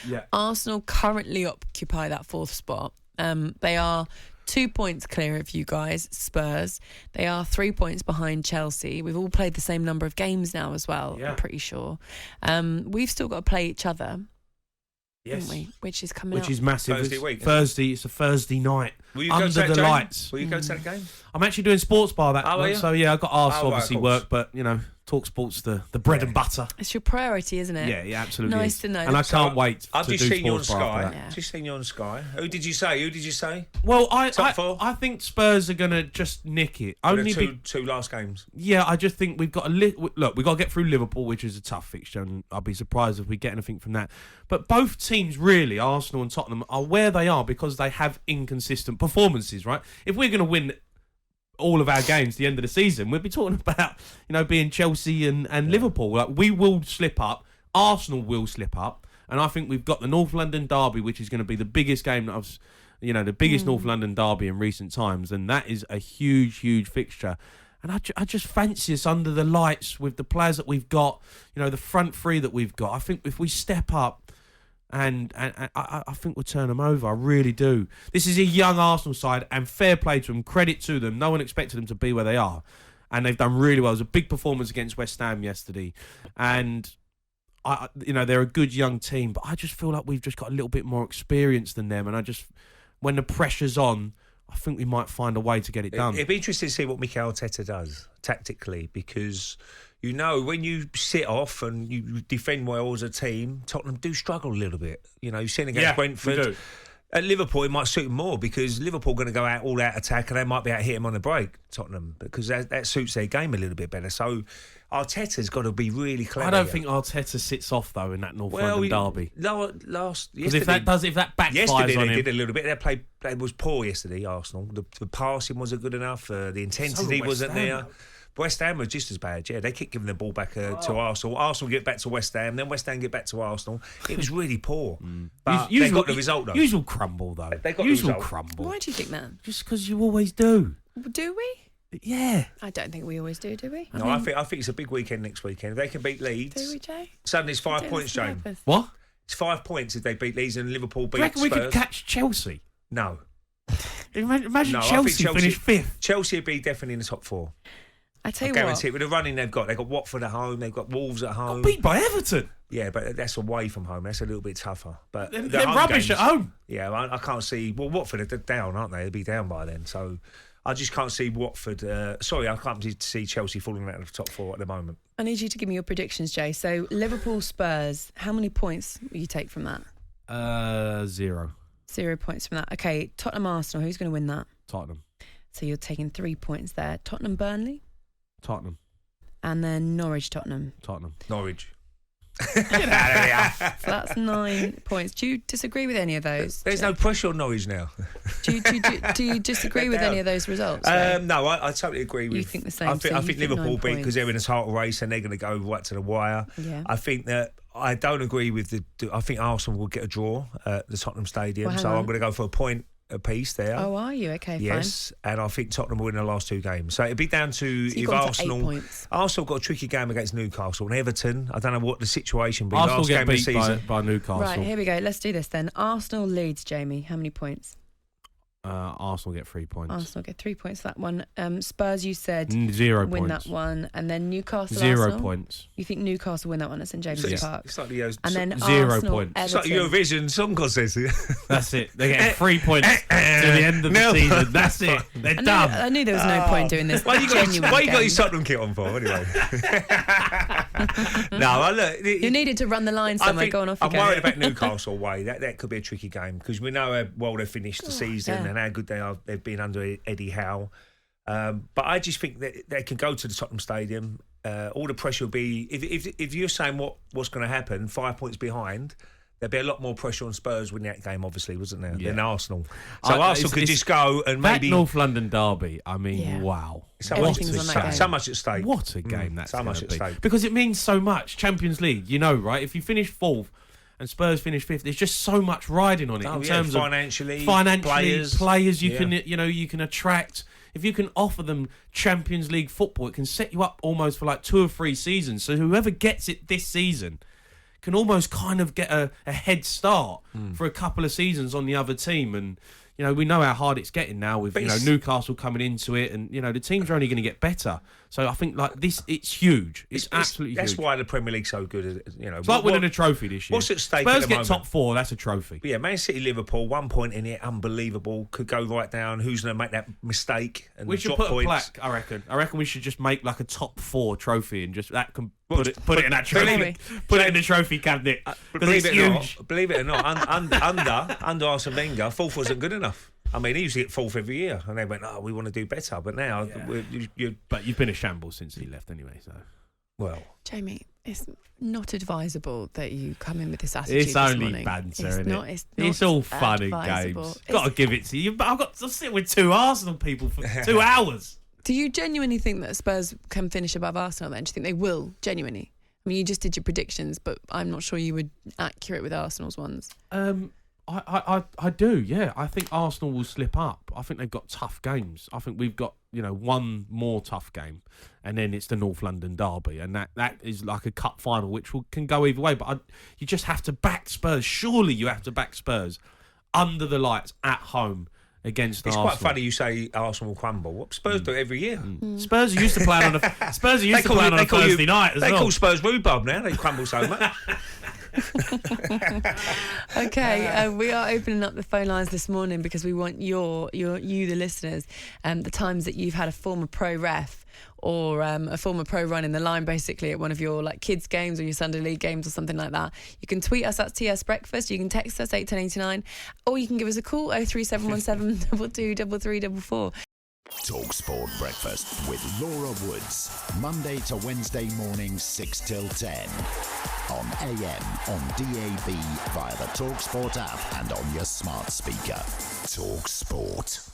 Yeah. Arsenal currently occupy that 4th spot. They are 2 points clear of you guys, Spurs. They are 3 points behind Chelsea. We've all played the same number of games now as well, I'm pretty sure. We've still got to play each other. Yes. We? Which is coming up. Which is massive. Thursday week. It's a Thursday night. Will you under go to that the game? lights. Will you go to that game? I'm actually doing sports bar that are you? so yeah, I've got Arsenal right, obviously of course. work, but you know, talkSPORT's the bread and butter. It's your priority, isn't it? Yeah, absolutely. Nice is. to know. And I can't wait I've to just do seen you on sports bar after Sky. that. Yeah. Just seen you on Sky. Who did you say? Well, Top four? I think Spurs are going to just nick it. For Only the two last games. Yeah, I just think we've got look, we've got to get through Liverpool, which is a tough fixture, and I'll be surprised if we get anything from that. But both teams, really, Arsenal and Tottenham, are where they are because they have inconsistent performances, right? If we're going to win all of our games at the end of the season, we'll be talking about, you know, being Chelsea and Liverpool. Like, we will slip up. Arsenal will slip up. And I think we've got the North London derby, which is going to be the biggest game that the biggest North London derby in recent times. And that is a huge, huge fixture. And I just fancy us under the lights with the players that we've got, you know, the front three that we've got. I think if we step up, and I think we'll turn them over. I really do. This is a young Arsenal side, and fair play to them, credit to them. No one expected them to be where they are, and they've done really well. It was a big performance against West Ham yesterday, and they're a good young team. But I just feel like we've just got a little bit more experience than them, and when the pressure's on, I think we might find a way to get it done. It'd be interesting to see what Mikel Arteta does tactically, because you know when you sit off and you defend well as a team, Tottenham do struggle a little bit. You know, you've seen against Brentford. At Liverpool, it might suit them more because Liverpool are going to go out all out attack and they might be able to hit him on the break, Tottenham, because that suits their game a little bit better. So Arteta's got to be really clever. I don't think Arteta sits off though in that North London derby. Because if that backfires yesterday on they him, did a little bit. They was poor yesterday. Arsenal, the passing wasn't good enough. The intensity wasn't there. West Ham was just as bad, yeah. They kept giving the ball back to Arsenal. Arsenal get back to West Ham, then West Ham get back to Arsenal. It was really poor. But they got the result, though. Usual crumble, though. They got usual the result. crumble. Why do you think that? Just because you always do. Do we? Yeah. I don't think we always do we? No, I think it's a big weekend next weekend. If they can beat Leeds... Do we, Jay? Suddenly it's 5 points, Jane. What? It's 5 points if they beat Leeds and Liverpool beat Do you reckon Spurs. we could catch Chelsea? No. Imagine I Chelsea think finish 5th. Chelsea would be definitely in the top 4. I tell you guarantee what. it. With the running they've got Watford at home, they've got Wolves at home. Got beat by Everton. Yeah, but that's away from home. That's a little bit tougher. But They're the home rubbish games, at home. Yeah, I can't see. Well, Watford are down, aren't they? They'll be down by then. So I just can't see Watford. I can't see Chelsea falling out of the top 4 at the moment. I need you to give me your predictions, Jay. So Liverpool Spurs, how many points will you take from that? 0. 0 points from that. Okay, Tottenham Arsenal, who's going to win that? Tottenham. So you're taking 3 points there. Tottenham Burnley? Tottenham. And then Norwich Tottenham. Norwich. Get out of here. So that's 9 points. Do you disagree with any of those? There's no pressure on Norwich now. Do you disagree with any of those results? No, I totally agree with. You think the same? I think Liverpool beat because they're in a title race and they're going to go right to the wire. Yeah. I think that I don't agree with I think Arsenal will get a draw at the Tottenham Stadium, Well, so hang on. I'm going to go for a point apiece there. Oh, are you? Okay, yes, and I think Tottenham will win the last 2 games. So it'd be down to So you've if gone for 8 Arsenal. points. Arsenal got a tricky game against Newcastle and Everton. I don't know what the situation be. Arsenal last get game of the beat season. by Newcastle. Right, here we go. Let's do this then. Arsenal Leeds, Jamie. How many points? Arsenal get 3 points. Arsenal get 3 points for that one. Spurs, you said 0 win points. that one, and then Newcastle. 0 Arsenal? points. You think Newcastle win that one at St James's Park? It's like the And then 0 Arsenal, points. It's like Everton. Eurovision Song Contest. That's it. They get 3 points to the end of the season. That's it. They're done. I knew there was no point doing this. Why you genuine got your game. Tottenham kit on for anyway? No, look. You needed to run the line somewhere. Go on off. I'm worried about Newcastle away. That could be a tricky game because we know how well they finished the season yeah. and how good they are. They've been under Eddie Howe. But I just think that they can go to the Tottenham Stadium. All the pressure will be if you're saying what's going to happen, 5 points behind. There'd be a lot more pressure on Spurs winning that game, obviously, wasn't there, than Arsenal. So Arsenal could just go and maybe... That North London derby, I mean, wow. So Everything's on that game. so much at stake. What a game that's so much going at to be. stake. Because it means so much. Champions League, you know, right? If you finish 4th and Spurs finish 5th, there's just so much riding on it in terms of financially, players you can attract. If you can offer them Champions League football, it can set you up almost for like 2 or 3 seasons. So whoever gets it this season can almost kind of get a head start for a couple of seasons on the other team. And we know how hard it's getting now with Newcastle coming into it, and the teams are only going to get better. So I think like this, it's huge. It's absolutely that's huge. That's why the Premier League's so good. It's like winning a trophy this year. What's at stake? Spurs at the get moment? top 4. That's a trophy. Yeah, Man City, Liverpool, 1 point in it, unbelievable. Could go right down. Who's going to make that mistake? And we should drop put points? a plaque. I reckon we should just make like a top 4 trophy and just that can put it in that trophy. Put it in the trophy cabinet. Believe it or not, under Arsene Wenger, 4th wasn't good enough. I mean, he used to get 4th every year, and they went, "Oh, we want to do better." But now, but you've been a shambles since he left, anyway. So, well, Jamie, it's not advisable that you come in with this attitude. It's this only morning. banter, It's isn't not, it? It's all fun and games. Got to give it to you. But I've got to sit with 2 Arsenal people for 2 hours. Do you genuinely think that Spurs can finish above Arsenal? Then do you think they will? Genuinely? I mean, you just did your predictions, but I'm not sure you were accurate with Arsenal's ones. I do, yeah. I think Arsenal will slip up. I think they've got tough games. I think we've got, one more tough game, and then it's the North London derby, and that is like a cup final, which can go either way. But you just have to back Spurs. Surely you have to back Spurs under the lights at home against Arsenal. It's quite funny you say Arsenal will crumble. What Spurs do it every year. Spurs are used to playing on a Thursday night as well. They call Spurs rhubarb now. They crumble so much. Okay, we are opening up the phone lines this morning because we want you, the listeners, the times that you've had a former pro ref or a former pro running the line, basically at one of your like kids games or your Sunday league games or something like that. You can tweet us at TS Breakfast. You can text us 81089, or you can give us a call 03717 223344. talkSPORT Breakfast with Laura Woods, Monday to Wednesday mornings 6 till 10 on AM, on DAB, via the talkSPORT app and on your smart speaker. talkSPORT.